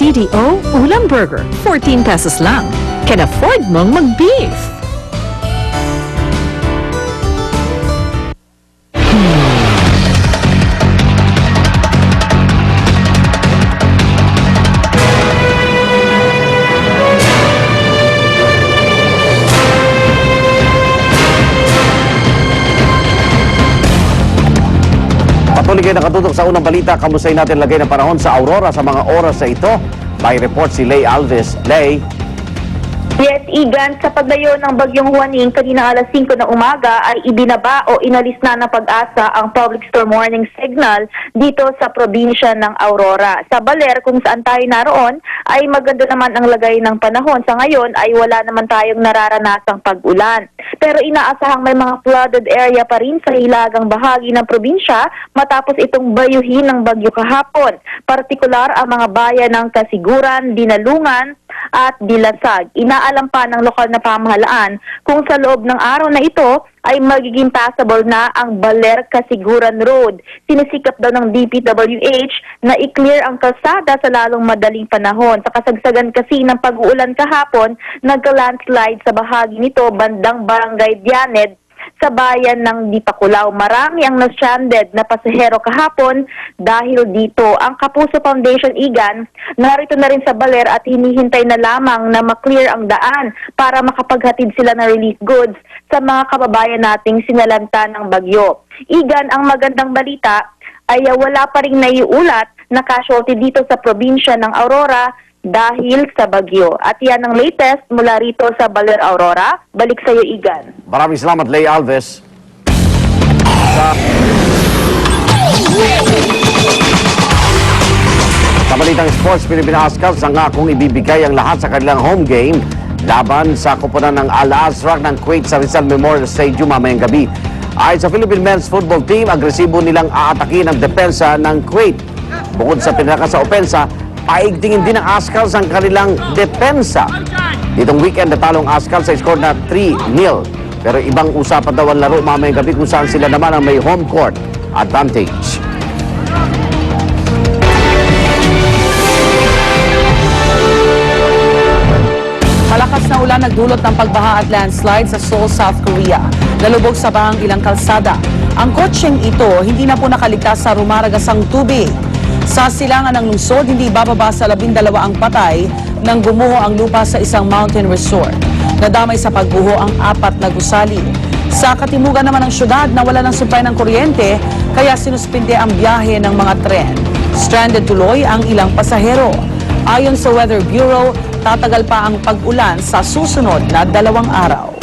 CDO Ulam Burger, 14 pesos lang. Can afford mong mag-beef. Patuloy kayo nakatutok sa unang balita. Kamustahin natin lagay ng panahon sa Aurora sa mga oras na ito. May report si Lay Alves. Lay. Yes, Igan, sa paglayo ng Bagyong Juaning kanina alas 5 ng umaga ay ibinaba o inalis na ng Pag-asa ang public storm warning signal dito sa probinsya ng Aurora. Sa Baler, kung saan tayo naroon, ay maganda naman ang lagay ng panahon. Sa ngayon ay wala naman tayong nararanasang pag-ulan. Pero inaasahang may mga flooded area pa rin sa hilagang bahagi ng probinsya matapos itong bayuhin ng bagyo kahapon. Partikular ang mga bayan ng Kasiguran, Dinalungan at Dilasag. Inaalam pa ng lokal na pamahalaan kung sa loob ng araw na ito ay magiging passable na ang Baler-Kasiguran Road. Sinisikap daw ng DPWH na i-clear ang kalsada sa lalong madaling panahon. Sa kasagsagan kasi ng pag-uulan kahapon, nagka-landslide sa bahagi nito bandang Barangay Dianed sa bayan ng Dipakulaw. Marami ang na-stranded na pasahero kahapon dahil dito. Ang Kapuso Foundation, Igan, narito na rin sa Baler at hinihintay na lamang na maklear ang daan para makapaghatid sila ng relief goods sa mga kababayan nating sinalanta ng bagyo. Igan, ang magandang balita ay wala pa ring naiulat na casualty dito sa probinsya ng Aurora dahil sa bagyo. At yan ang latest mula rito sa Baler, Aurora. Balik sa iyo, Igan. Maraming salamat, Lay Alves. Sa balitang sports, Pilipinas Cubs nangakong ibibigay ang lahat sa kanilang home game laban sa koponan ng Al-Azraq ng Kuwait sa Rizal Memorial Stadium mamayang gabi. Ayon sa Philippine Men's Football Team, agresibo nilang aatakin ang depensa ng Kuwait. Bukod sa pinaka sa opensa, paigtingin din ng Ascals ang kanilang depensa. Ditong weekend, natalong Ascals sa score na 3-0. Pero ibang usapan daw ang laro mamayang gabi kung saan sila naman ang may home court advantage. Malakas na ulan nagdulot ng pagbaha at landslide sa Seoul, South Korea. Nalubog sa bahang ilang kalsada. Ang kotseng ito hindi na po nakaligtas sa rumaragasang tubig. Sa silangan ng lungsod, hindi bababa sa 12 ang patay nang gumuho ang lupa sa isang mountain resort. Nadamay sa pagguho ang 4 na gusali. Sa katimugan naman ng syudad, nawala ng supply ng kuryente, kaya sinuspinde ang biyahe ng mga tren. Stranded tuloy ang ilang pasahero. Ayon sa Weather Bureau, tatagal pa ang pag-ulan sa susunod na 2 araw.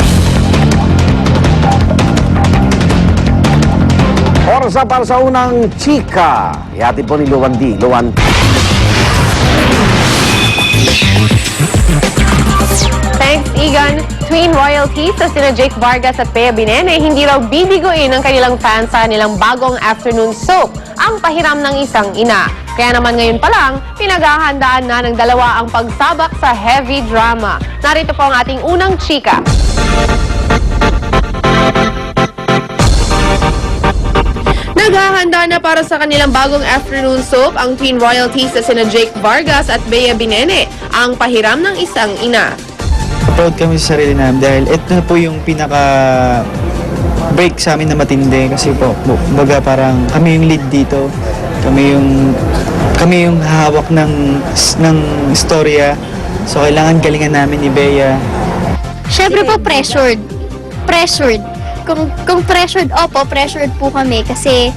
Oras na para sa unang chika. Ihatid po ni Luwan D. Luwan. Thanks, Igan. Twin royalties sa sina Jake Vargas at Bea Binene hindi raw bibiguin ang kanilang fans sa nilang bagong afternoon soap, Ang Pahiram ng Isang Ina. Kaya naman ngayon pa lang, pinaghahandaan na ng dalawa ang pagsabak sa heavy drama. Narito po ang ating unang chika. Naghahanda na para sa kanilang bagong afternoon soap ang twin royalties sa sina Jake Vargas at Bea Binene, Ang Pahiram ng Isang Ina. Proud kami sa sarili namin dahil ito na po yung pinaka-break sa amin na matindi kasi po, baga parang kami yung lead dito, kami yung hawak ng istorya, so kailangan galingan namin ni Bea. Syempre po pressured. Kung pressured, pressured po kami kasi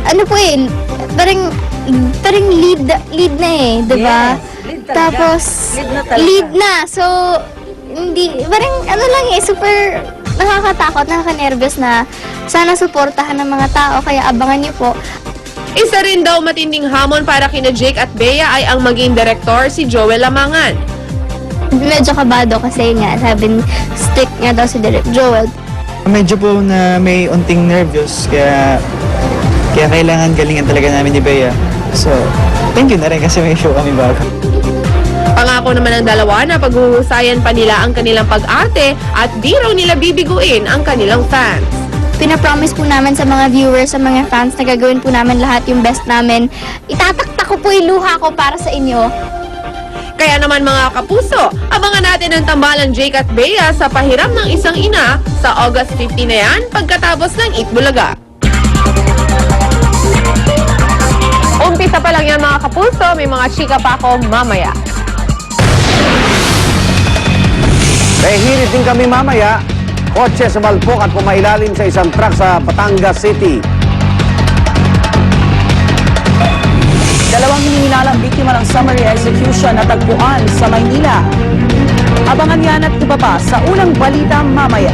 ano po parang lead na eh, 'di ba? Tapos lead na. So hindi parang ano lang eh, super nakakatakot, nakaka-nervous na sana suportahan ng mga tao kaya abangan niyo po. Isa rin daw matinding hamon para kina Jake at Bea ay ang maging direktor si Joel Lamangan. Medyo kabado kasi nga sabi strict nga daw si Direk Joel. Medyo po na may unting nervous kaya kailangan galingan talaga namin ni Bea. So, thank you na rin kasi may show kami bago. Pangako naman ng dalawa na paghuhusayan pa nila ang kanilang pag-arte at di raw nila bibiguin ang kanilang fans. pinapromise po namin sa mga viewers, sa mga fans na gagawin po namin lahat yung best namin. Itataktak ko po yung luha ko para sa inyo. Kaya naman mga kapuso, abangan natin ang tambalan Jake at Bea sa pahiram ng isang ina sa August 15 na yan pagkatapos ng Eat Bulaga. Umpisa pa lang yan mga kapuso, may mga chika pa ako mamaya. May hirit din kami mamaya. Kotse sa Malpok at pumailalim sa isang truck sa Batangas City. Dalawang hinihinalang biktima ng summary execution na tagpuan sa Maynila. Abangan yan at iba pa sa unang balita mamaya.